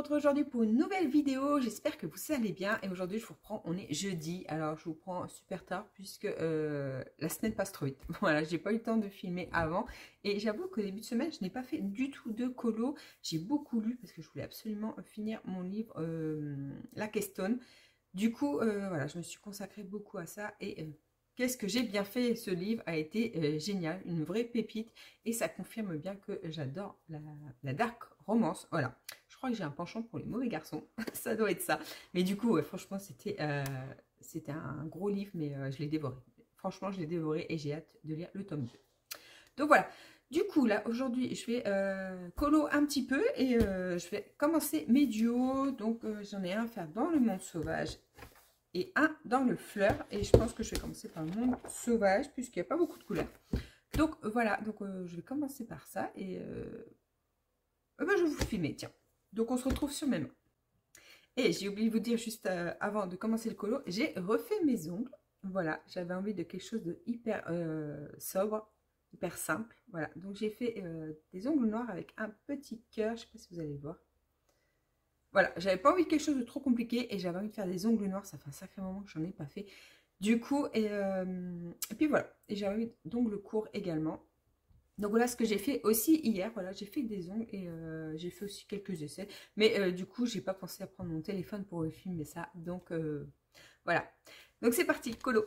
retrouve aujourd'hui pour une nouvelle vidéo. J'espère que vous allez bien. Et aujourd'hui, je vous reprends. On est jeudi. Alors, je vous prends super tard puisque la semaine passe trop vite. Voilà, j'ai pas eu le temps de filmer avant. Et j'avoue qu'au début de semaine, je n'ai pas fait du tout de colo. J'ai beaucoup lu parce que je voulais absolument finir mon livre La Questonne. Du coup, voilà, je me suis consacrée beaucoup à ça. Et qu'est-ce que j'ai bien fait. Ce livre a été génial, une vraie pépite. Et ça confirme bien que j'adore la dark romance. Voilà. Je crois que j'ai un penchant pour les mauvais garçons. Ça doit être ça. Mais du coup, ouais, franchement, c'était un gros livre, mais je l'ai dévoré. Franchement, je l'ai dévoré et j'ai hâte de lire le tome 2. Donc voilà. Du coup, là, aujourd'hui, je vais colo un petit peu et je vais commencer mes duos. Donc, j'en ai un à faire dans le monde sauvage et un dans le fleur. Et je pense que je vais commencer par le monde sauvage puisqu'il n'y a pas beaucoup de couleurs. Donc, voilà. Donc, je vais commencer par ça et ben, je vais vous filmer, tiens. Donc, on se retrouve sur mes mains. Et j'ai oublié de vous dire juste avant de commencer le colo, j'ai refait mes ongles. Voilà, j'avais envie de quelque chose de hyper sobre, hyper simple. Voilà, donc j'ai fait des ongles noirs avec un petit cœur. Je ne sais pas si vous allez voir. Voilà, j'avais pas envie de quelque chose de trop compliqué et j'avais envie de faire des ongles noirs. Ça fait un sacré moment que j'en ai pas fait. Du coup, et puis voilà. Et j'ai envie d'ongles courts également. Donc voilà ce que j'ai fait aussi hier. Voilà, j'ai fait des ongles et j'ai fait aussi quelques essais. Mais du coup, j'ai pas pensé à prendre mon téléphone pour filmer ça. Donc voilà. Donc c'est parti, colo.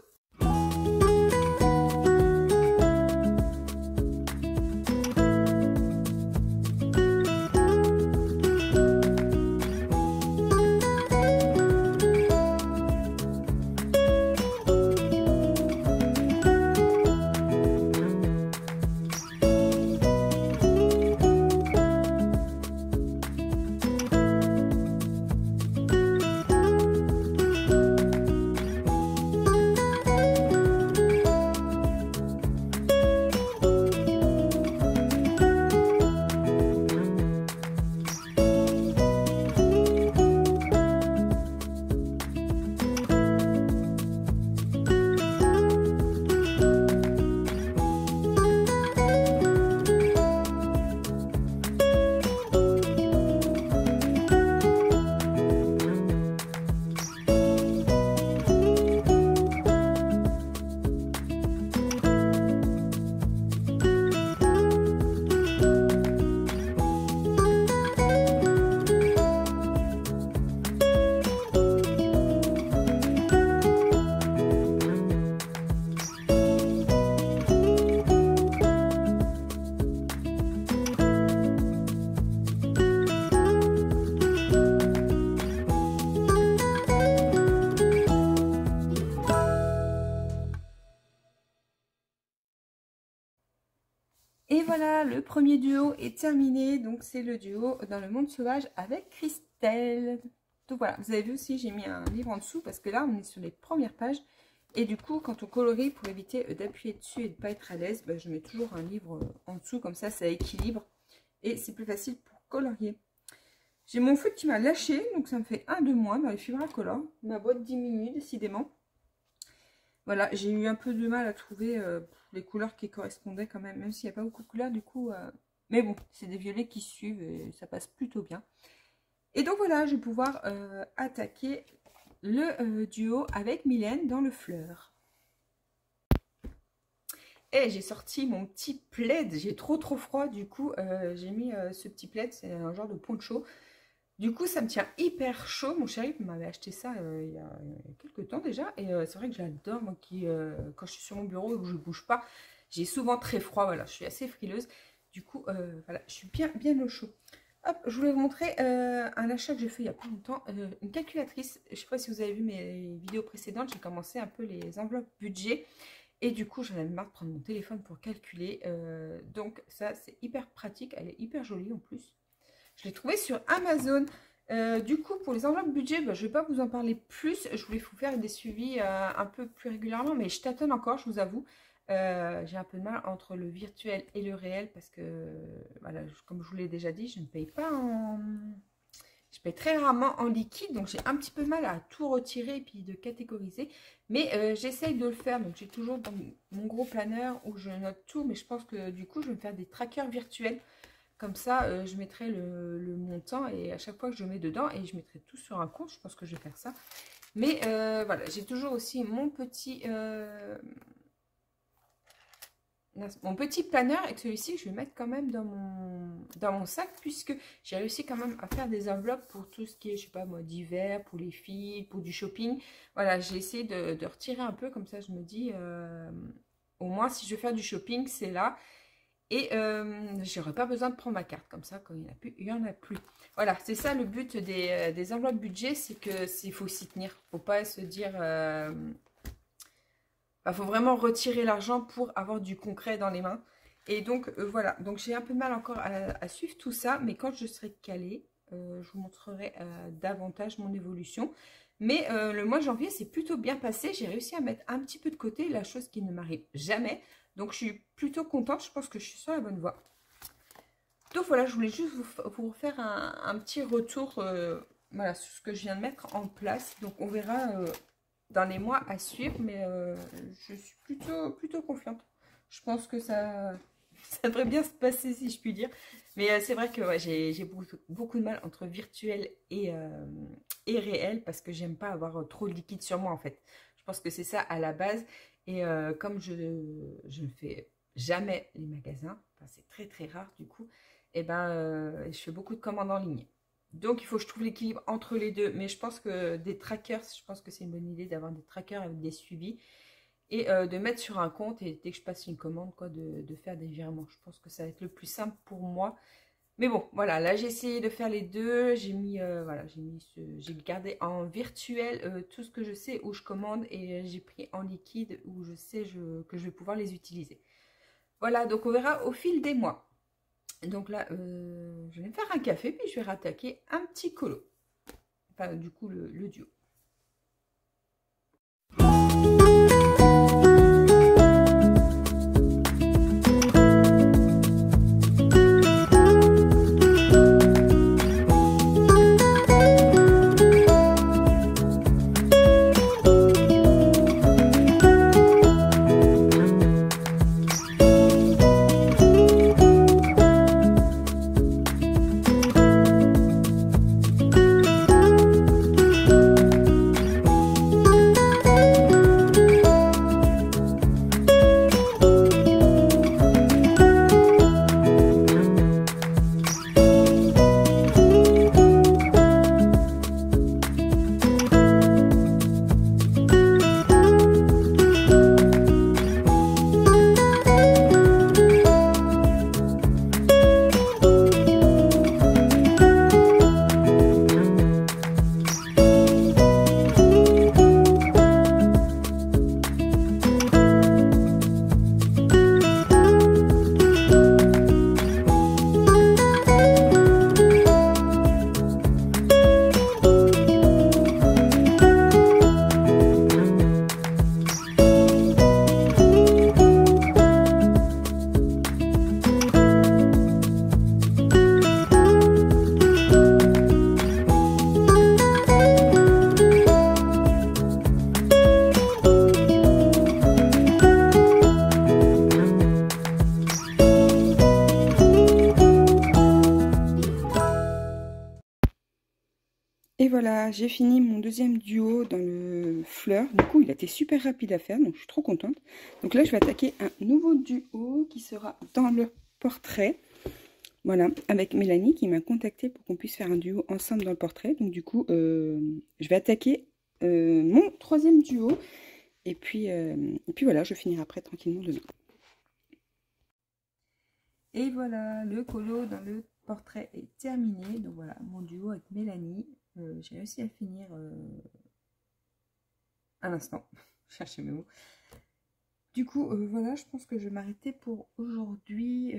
Et voilà, le premier duo est terminé. Donc, c'est le duo dans le monde sauvage avec Christelle. Donc, voilà, vous avez vu aussi, j'ai mis un livre en dessous parce que là, on est sur les premières pages. Et du coup, quand on colorie, pour éviter d'appuyer dessus et de ne pas être à l'aise, je mets toujours un livre en dessous. Comme ça équilibre. Et c'est plus facile pour colorier. J'ai mon feutre qui m'a lâché. Donc, ça me fait un de moins dans les fibres à color. Ma boîte diminue décidément. Voilà, j'ai eu un peu de mal à trouver les couleurs qui correspondaient quand même s'il n'y a pas beaucoup de couleurs du coup. Mais bon, c'est des violets qui suivent et ça passe plutôt bien. Et donc voilà, je vais pouvoir attaquer le duo avec Mylène dans le fleur. Et j'ai sorti mon petit plaid, j'ai trop froid, du coup j'ai mis ce petit plaid, c'est un genre de poncho. Du coup, ça me tient hyper chaud. Mon chéri m'avait acheté ça il y a quelques temps déjà. Et c'est vrai que j'adore, moi, quand je suis sur mon bureau et que je ne bouge pas, j'ai souvent très froid. Voilà, je suis assez frileuse. Du coup, voilà, je suis bien au chaud. Hop, je voulais vous montrer un achat que j'ai fait il y a pas longtemps. Une calculatrice. Je ne sais pas si vous avez vu mes vidéos précédentes. J'ai commencé un peu les enveloppes budget. Et du coup, j'en avais marre de prendre mon téléphone pour calculer. Donc, ça, c'est hyper pratique. Elle est hyper jolie en plus. Je l'ai trouvé sur Amazon. Du coup, pour les enveloppes budget, je ne vais pas vous en parler plus. Je voulais vous faire des suivis un peu plus régulièrement, mais je tâtonne encore, je vous avoue. J'ai un peu de mal entre le virtuel et le réel parce que, voilà, comme je vous l'ai déjà dit, je ne paye pas en... Je paye très rarement en liquide, donc j'ai un petit peu de mal à tout retirer et puis de catégoriser. Mais j'essaye de le faire, donc j'ai toujours dans mon gros planeur où je note tout, mais je pense que du coup, je vais me faire des trackers virtuels. Comme ça, je mettrai le montant et à chaque fois que je mets dedans, et je mettrai tout sur un compte. Je pense que je vais faire ça. Mais voilà, j'ai toujours aussi mon petit planeur, et celui-ci, je vais mettre quand même dans mon sac, puisque j'ai réussi quand même à faire des enveloppes pour tout ce qui est, je sais pas moi, d'hiver, pour les filles, pour du shopping. Voilà, j'ai essayé de retirer un peu, comme ça je me dis, au moins si je veux faire du shopping, c'est là. Et j'aurais pas besoin de prendre ma carte, comme ça, quand il n'y en a plus, il n'y en a plus. Voilà, c'est ça le but des enveloppes budget, c'est que il faut s'y tenir. Faut pas se dire... faut vraiment retirer l'argent pour avoir du concret dans les mains. Et donc, voilà. Donc, j'ai un peu de mal encore à suivre tout ça. Mais quand je serai calée, je vous montrerai davantage mon évolution. Mais le mois de janvier, c'est plutôt bien passé. J'ai réussi à mettre un petit peu de côté, la chose qui ne m'arrive jamais. Donc, je suis plutôt contente. Je pense que je suis sur la bonne voie. Donc, voilà, je voulais juste vous faire un petit retour voilà, sur ce que je viens de mettre en place. Donc, on verra... dans les mois à suivre, mais je suis plutôt confiante. Je pense que ça devrait bien se passer, si je puis dire. Mais c'est vrai que ouais, j'ai beaucoup de mal entre virtuel et réel, parce que j'aime pas avoir trop de liquide sur moi, en fait. Je pense que c'est ça à la base. Et comme je ne fais jamais les magasins, enfin, c'est très rare du coup, et ben je fais beaucoup de commandes en ligne. Donc, il faut que je trouve l'équilibre entre les deux. Mais je pense que des trackers, je pense que c'est une bonne idée d'avoir des trackers avec des suivis. Et de mettre sur un compte, et dès que je passe une commande, quoi, de faire des virements. Je pense que ça va être le plus simple pour moi. Mais bon, voilà, là j'ai essayé de faire les deux. J'ai mis, voilà, j'ai gardé en virtuel tout ce que je sais où je commande. Et j'ai pris en liquide où je sais que je vais pouvoir les utiliser. Voilà, donc on verra au fil des mois. Donc là, je vais me faire un café, puis je vais rattaquer un petit colo. Enfin, du coup, le duo. Et voilà, j'ai fini mon deuxième duo dans le fleur. Du coup, il a été super rapide à faire, donc je suis trop contente. Donc là, je vais attaquer un nouveau duo qui sera dans le portrait. Voilà, avec Mélanie qui m'a contacté pour qu'on puisse faire un duo ensemble dans le portrait. Donc du coup, je vais attaquer mon troisième duo. Et puis voilà, je finirai après tranquillement demain. Et voilà, le colo dans le portrait est terminé. Donc voilà, mon duo avec Mélanie. J'ai réussi à finir à l'instant. Chercher mes mots. Du coup, voilà, je pense que je vais m'arrêter pour aujourd'hui,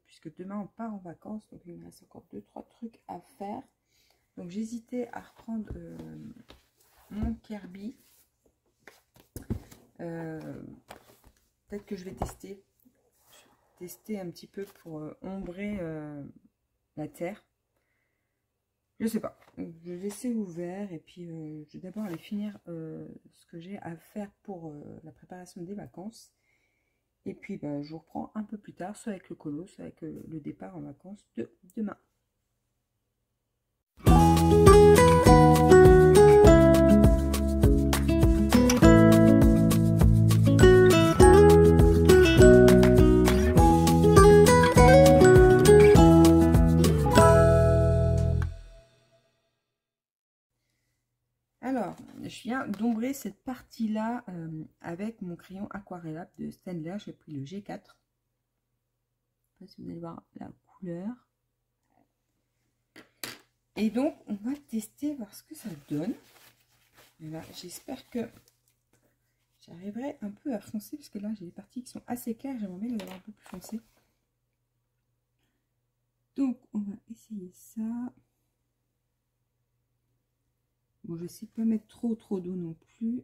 puisque demain on part en vacances, donc il me reste encore 2-3 trucs à faire. Donc j'hésitais à reprendre mon Kirby. Peut-être que je vais tester un petit peu pour ombrer la terre. Je sais pas, je vais laisser ouvert et puis je vais d'abord aller finir ce que j'ai à faire pour la préparation des vacances. Et puis bah, je vous reprends un peu plus tard, soit avec le colo, soit avec le départ en vacances de demain. Alors, je viens d'ombrer cette partie-là avec mon crayon aquarellable de Staedtler. J'ai pris le G4. Je ne sais pas si vous allez voir la couleur. Et donc, on va tester, voir ce que ça donne. J'espère que j'arriverai un peu à foncer, parce que là, j'ai des parties qui sont assez claires. J'aimerais bien les avoir un peu plus foncées. Donc, on va essayer ça. Bon, je sais pas mettre trop d'eau non plus.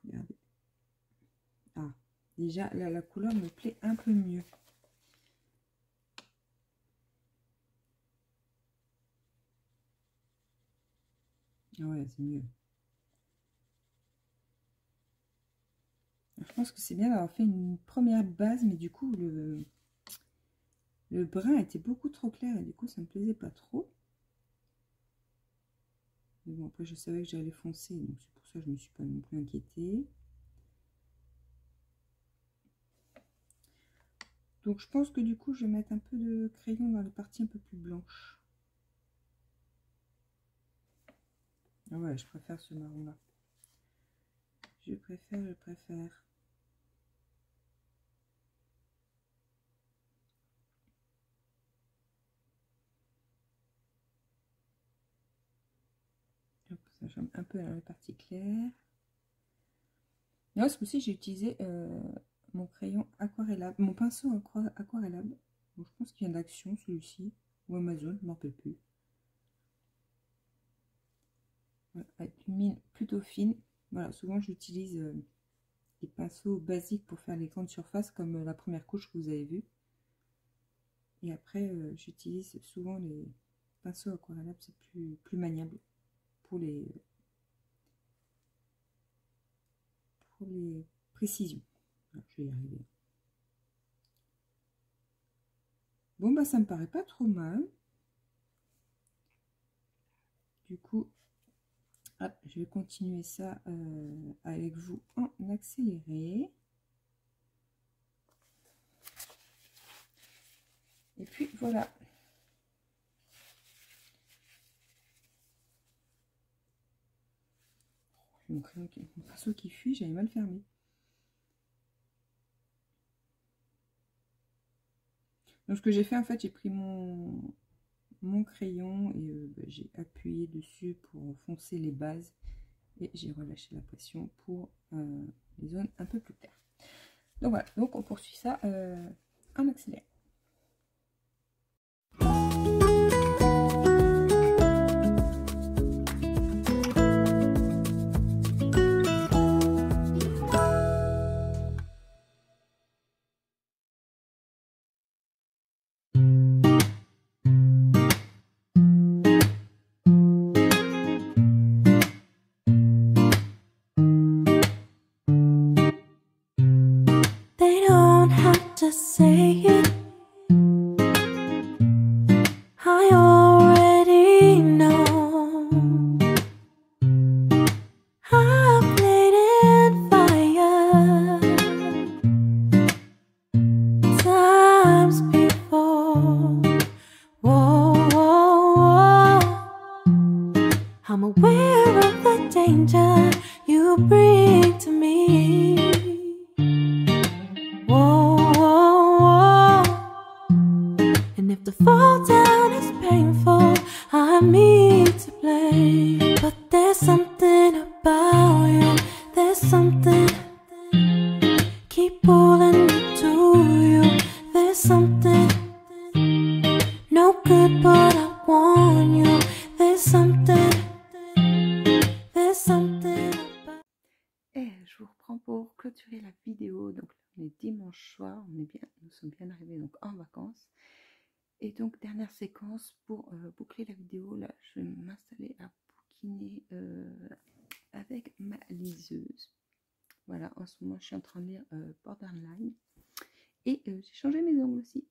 Regardez. Ah, déjà, là, la couleur me plaît un peu mieux. Ah ouais, c'est mieux. Je pense que c'est bien d'avoir fait une première base, mais du coup, le brun était beaucoup trop clair et du coup, ça me plaisait pas trop. Mais bon, après, je savais que j'allais foncer, donc c'est pour ça que je me suis pas non plus inquiétée. Donc, je pense que du coup, je vais mettre un peu de crayon dans les parties un peu plus blanches. Ah ouais, je préfère ce marron-là. Je préfère. Hop, ça j'aime un peu dans les parties claires. Non, ce coup-ci, j'ai utilisé mon crayon aquarellable, mon pinceau aquarellable. Bon, je pense qu'il vient d'Action, celui-ci, ou Amazon, je ne m'en rappelle plus. Voilà, avec une mine plutôt fine. Voilà, souvent j'utilise des pinceaux basiques pour faire les grandes surfaces, comme la première couche que vous avez vue. Et après, j'utilise souvent les pinceaux aquarellables, c'est plus maniable pour les précisions. Voilà, je vais y arriver. Bon, bah ça me paraît pas trop mal. Du coup, hop, je vais continuer ça avec vous en accéléré. Et puis voilà. Mon pinceau qui fuit, j'avais mal fermé. Donc ce que j'ai fait, en fait, j'ai pris mon crayon et bah, j'ai appuyé dessus pour foncer les bases. Et j'ai relâché la pression pour les zones un peu plus claires. Donc voilà, donc on poursuit ça en accéléré. They don't have to say it. I already know. I've played in fire times before. Whoa, whoa, whoa. I'm aware of the danger you bring to me. Whoa, whoa, whoa. And if the fall down is painful, I'm me to blame. But there's something about you, there's something keep pulling me to you. There's something no good, but I want you. There's something about... Et je vous reprends pour clôturer la vidéo. Donc on est dimanche soir, nous sommes bien arrivés donc en vacances. Et donc dernière séquence pour boucler la vidéo. Là, je vais m'installer à bouquiner avec ma liseuse. Voilà, en ce moment, je suis en train de lire Borderline. Et j'ai changé mes ongles aussi.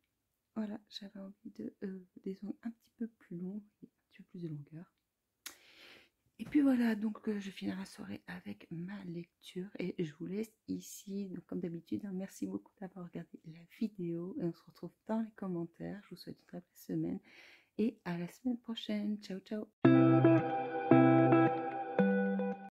Voilà, j'avais envie de des ongles un petit peu plus longs et un petit peu plus de longueur. Et puis voilà, donc je finis la soirée avec ma lecture et je vous laisse ici. Donc comme d'habitude, hein, merci beaucoup d'avoir regardé la vidéo et on se retrouve dans les commentaires. Je vous souhaite une très belle semaine et à la semaine prochaine. Ciao, ciao.